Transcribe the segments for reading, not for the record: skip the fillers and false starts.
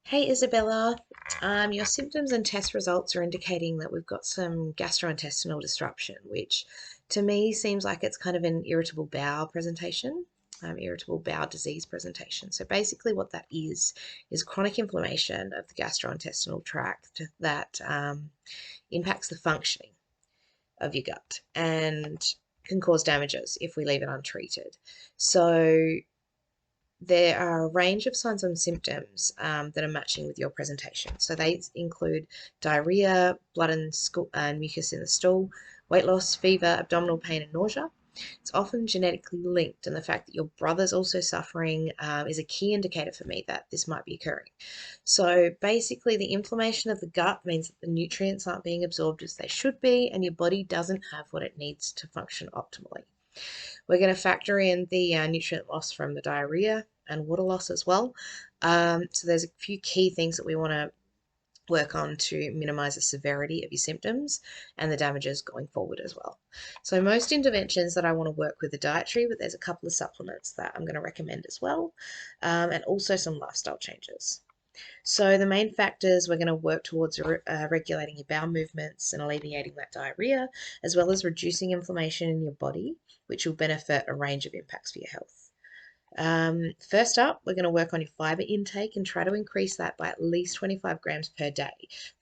Hey Isabella, your symptoms and test results are indicating that we've got some gastrointestinal disruption, which to me seems like it's kind of an irritable bowel presentation, irritable bowel disease presentation. So basically, what that is chronic inflammation of the gastrointestinal tract that impacts the functioning of your gut and can cause damages if we leave it untreated. So there are a range of signs and symptoms that are matching with your presentation. So they include diarrhea, blood and mucus in the stool, weight loss, fever, abdominal pain, and nausea. It's often genetically linked, and the fact that your brother's also suffering is a key indicator for me that this might be occurring. So basically, the inflammation of the gut means that the nutrients aren't being absorbed as they should be, and your body doesn't have what it needs to function optimally. We're going to factor in the nutrient loss from the diarrhea and water loss as well. So there's a few key things that we want to work on to minimize the severity of your symptoms and the damages going forward as well. So most interventions that I want to work with are dietary, but there's a couple of supplements that I'm going to recommend as well, and also some lifestyle changes. So the main factors we're going to work towards are regulating your bowel movements and alleviating that diarrhea, as well as reducing inflammation in your body, which will benefit a range of impacts for your health. First up, we're going to work on your fiber intake and try to increase that by at least 25 grams per day,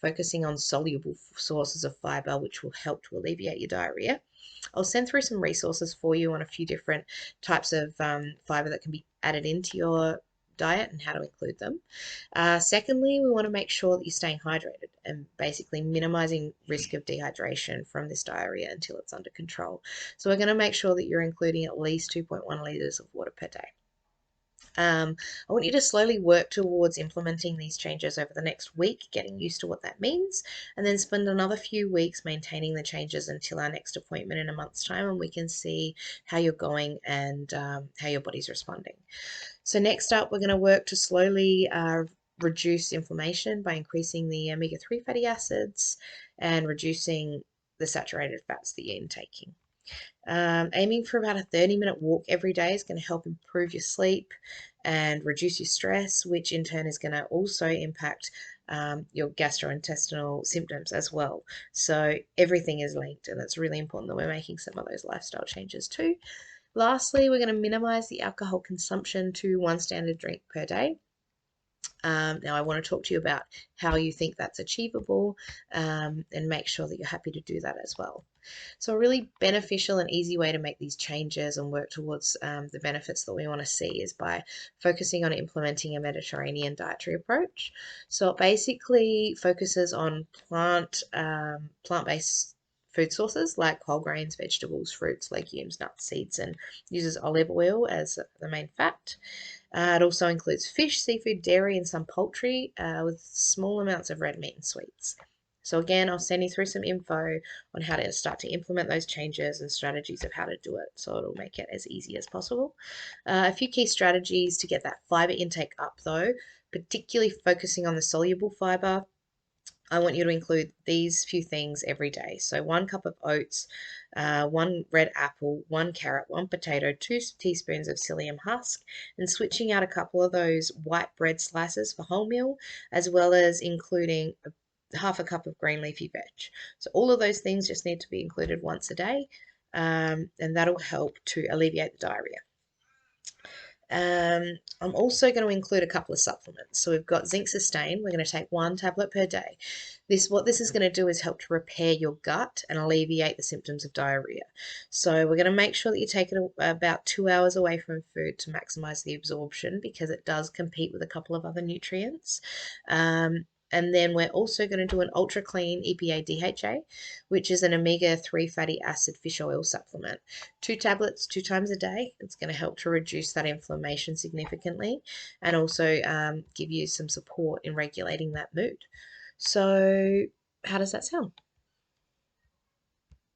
focusing on soluble sources of fiber, which will help to alleviate your diarrhea. I'll send through some resources for you on a few different types of fiber that can be added into your diet and how to include them. Secondly, we want to make sure that you're staying hydrated and basically minimizing risk of dehydration from this diarrhea until it's under control. So we're going to make sure that you're including at least 2.1 liters of water per day. I want you to slowly work towards implementing these changes over the next week, getting used to what that means, and then spend another few weeks maintaining the changes until our next appointment in a month's time, and we can see how you're going and how your body's responding. So next up, we're going to work to slowly reduce inflammation by increasing the omega-3 fatty acids and reducing the saturated fats that you're intaking. Aiming for about a 30-minute walk every day is going to help improve your sleep and reduce your stress, which in turn is going to also impact your gastrointestinal symptoms as well. So everything is linked, and it's really important that we're making some of those lifestyle changes too. Lastly, we're going to minimize the alcohol consumption to one standard drink per day. Now, I want to talk to you about how you think that's achievable and make sure that you're happy to do that as well. So, a really beneficial and easy way to make these changes and work towards the benefits that we want to see is by focusing on implementing a Mediterranean dietary approach. So, it basically focuses on plant-based food sources like whole grains, vegetables, fruits, legumes, nuts, seeds, and uses olive oil as the main fat. It also includes fish, seafood, dairy, and some poultry with small amounts of red meat and sweets. So again, I'll send you through some info on how to start to implement those changes and strategies of how to do it, so it'll make it as easy as possible. A few key strategies to get that fiber intake up though, particularly focusing on the soluble fiber. I want you to include these few things every day. So 1 cup of oats, 1 red apple, 1 carrot, 1 potato, 2 teaspoons of psyllium husk, and switching out a couple of those white bread slices for wholemeal, as well as including half a cup of green leafy veg. So all of those things just need to be included once a day, and that'll help to alleviate the diarrhea. I'm also going to include a couple of supplements. So we've got zinc sustain. We're going to take 1 tablet per day. What this is going to do is help to repair your gut and alleviate the symptoms of diarrhea. So we're going to make sure that you take it about 2 hours away from food to maximize the absorption because it does compete with a couple of other nutrients. And then we're also going to do an ultra clean EPA DHA, which is an omega-3 fatty acid fish oil supplement. 2 tablets 2 times a day. It's going to help to reduce that inflammation significantly and also give you some support in regulating that mood. So, how does that sound?